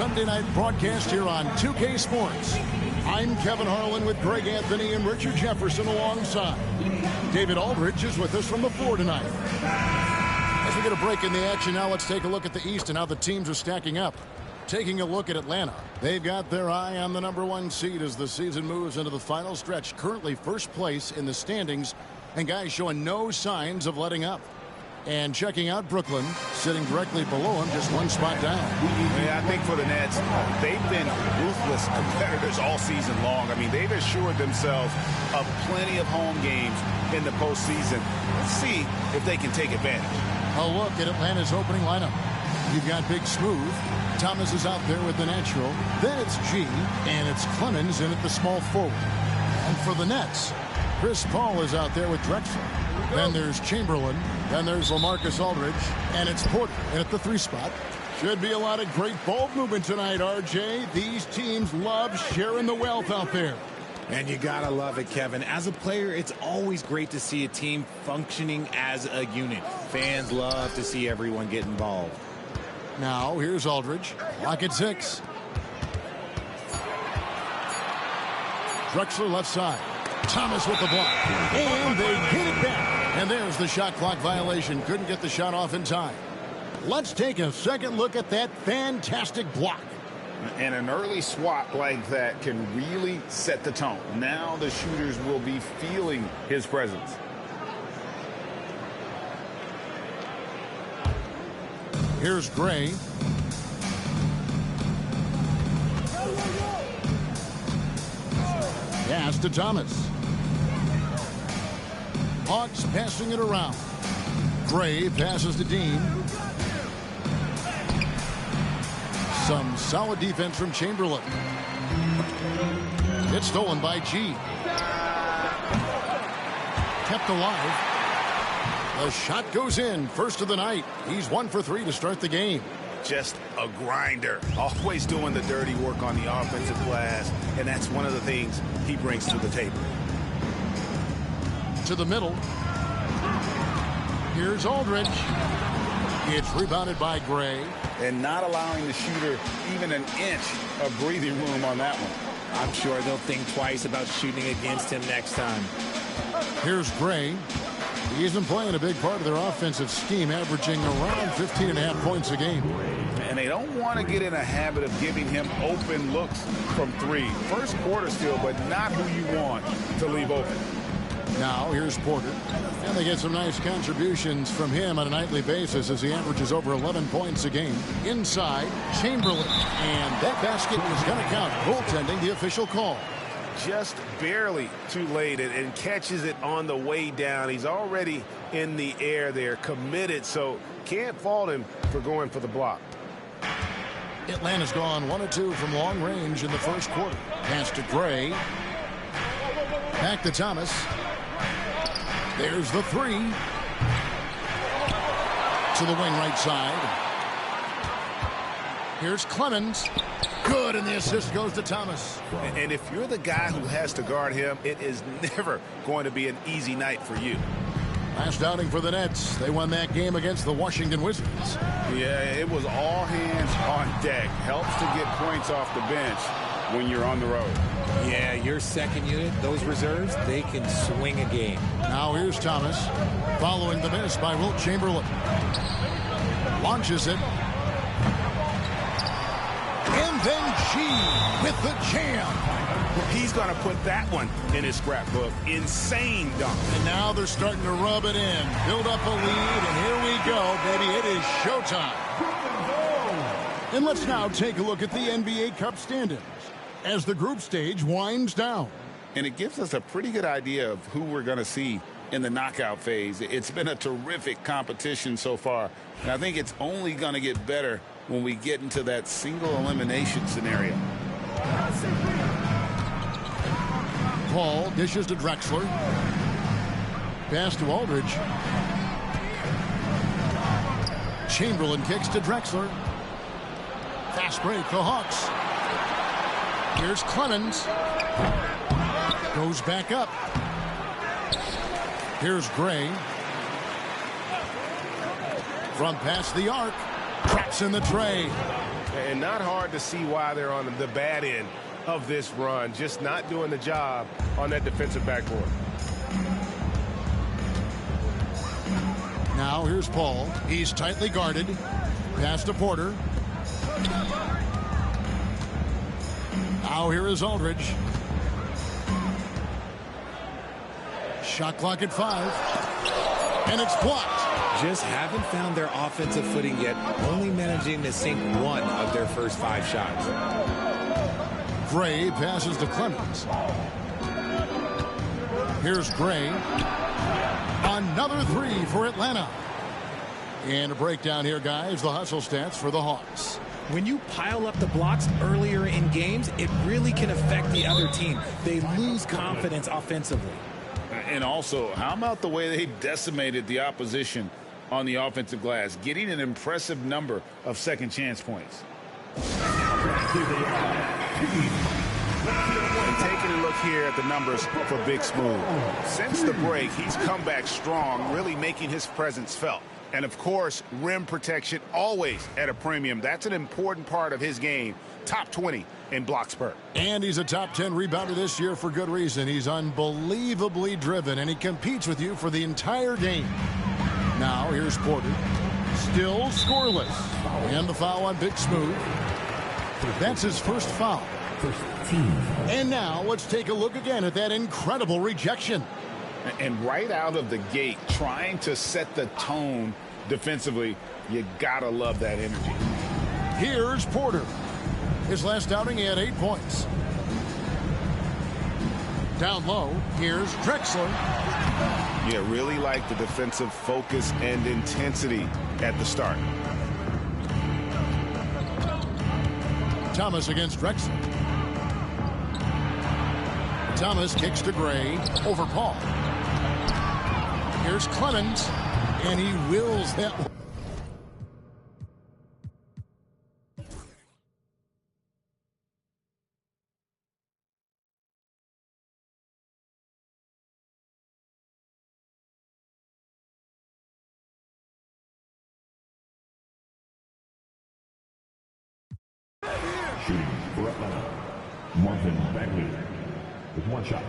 Sunday night broadcast here on 2K Sports. I'm Kevin Harlan with Greg Anthony and Richard Jefferson alongside. David Aldridge is with us from the floor tonight. As we get a break in the action now, let's take a look at the East and how the teams are stacking up. Taking a look at Atlanta, they've got their eye on the #1 seed as the season moves into the final stretch. Currently first place in the standings, and guys showing no signs of letting up. And checking out Brooklyn, sitting directly below him, just one spot down. Yeah, I think for the Nets, they've been ruthless competitors all season long. I mean, they've assured themselves of plenty of home games in the postseason. Let's see if they can take advantage. A look at Atlanta's opening lineup. You've got Big Smooth. Thomas is out there with the natural. Then it's G, and it's Clemens in at the small forward. And for the Nets, Chris Paul is out there with Drexler. Then there's Chamberlain. Then there's LaMarcus Aldridge. And it's Porter in at the 3 spot. Should be a lot of great ball movement tonight, RJ. These teams love sharing the wealth out there. And you gotta love it, Kevin. As a player, it's always great to see a team functioning as a unit. Fans love to see everyone get involved. Now, here's Aldridge. Lock at 6. Drexler left side. Thomas with the block. And they get it back. And there's the shot clock violation. Couldn't get the shot off in time. Let's take a second look at that fantastic block. And an early swat like that can really set the tone. Now the shooters will be feeling his presence. Here's Gray. Pass to Thomas. Hawks passing it around. Gray passes to Dean. Some solid defense from Chamberlain. It's stolen by G. Kept alive. The shot goes in. First of the night. He's 1 for 3 to start the game. Just a grinder. Always doing the dirty work on the offensive glass. And that's one of the things he brings to the table. To the middle. Here's Aldridge. It's rebounded by Gray. And not allowing the shooter even an inch of breathing room on that one. I'm sure they'll think twice about shooting against him next time. Here's Gray. He isn't playing a big part of their offensive scheme, averaging around 15.5 points a game. And they don't want to get in a habit of giving him open looks from 3. First quarter still, but not who you want to leave open. Now, here's Porter. And they get some nice contributions from him on a nightly basis as he averages over 11 points a game. Inside, Chamberlain. And that basket is going to count. Goaltending, the official call. Just barely too late and catches it on the way down. He's already in the air there, committed, so can't fault him for going for the block. Atlanta's gone 1 of 2 from long range in the first quarter. Pass to Gray. Back to Thomas. There's the 3. To the wing right side. Here's Clemens. Good, and the assist goes to Thomas. And if you're the guy who has to guard him, it is never going to be an easy night for you. Last outing for the Nets. They won that game against the Washington Wizards. Yeah, it was all hands on deck. Helps to get points off the bench when you're on the road. Yeah, your second unit, those reserves, they can swing a game. Now here's Thomas. Following the miss by Wilt Chamberlain. Launches it. And then G with the jam. He's going to put that one in his scrapbook. Insane dunk. And now they're starting to rub it in. Build up a lead, and here we go, baby. It is showtime. And let's now take a look at the NBA Cup standings as the group stage winds down. And it gives us a pretty good idea of who we're going to see in the knockout phase. It's been a terrific competition so far. And I think it's only going to get better when we get into that single elimination scenario. Paul dishes to Drexler. Pass to Aldridge. Chamberlain kicks to Drexler. Fast break, the Hawks. Here's Clemens. Goes back up. Here's Gray. From past the arc. Traps in the tray. And not hard to see why they're on the bad end of this run, just not doing the job on that defensive backboard. Now here's Paul. He's tightly guarded. Pass to Porter. Now here is Aldridge. Shot clock at 5. And it's blocked. Just haven't found their offensive footing yet, only managing to sink one of their first 5 shots. Gray passes to Clemens. Here's Gray. Another 3 for Atlanta. And a breakdown here, guys. The hustle stats for the Hawks. When you pile up the blocks earlier in games, it really can affect the other team. They lose confidence offensively. And also, how about the way they decimated the opposition on the offensive glass, getting an impressive number of second chance points. And taking a look here at the numbers for Big Smooth. Since the break, he's come back strong, really making his presence felt. And, of course, rim protection always at a premium. That's an important part of his game. Top 20 in blocks per. And he's a top 10 rebounder this year for good reason. He's unbelievably driven, and he competes with you for the entire game. Now, here's Porter. Still scoreless. And the foul on Big Smooth. That's his first foul. And now, let's take a look again at that incredible rejection. And right out of the gate, trying to set the tone defensively, you gotta love that energy. Here's Porter. His last outing, he had 8 points. Down low, here's Drexler. Yeah, really like the defensive focus and intensity at the start. Thomas against Drexler. Thomas kicks to Gray over Paul. Here's Clemens, and he wills that one. Shooting for Atlanta, Marvin Bagley with 1 shot.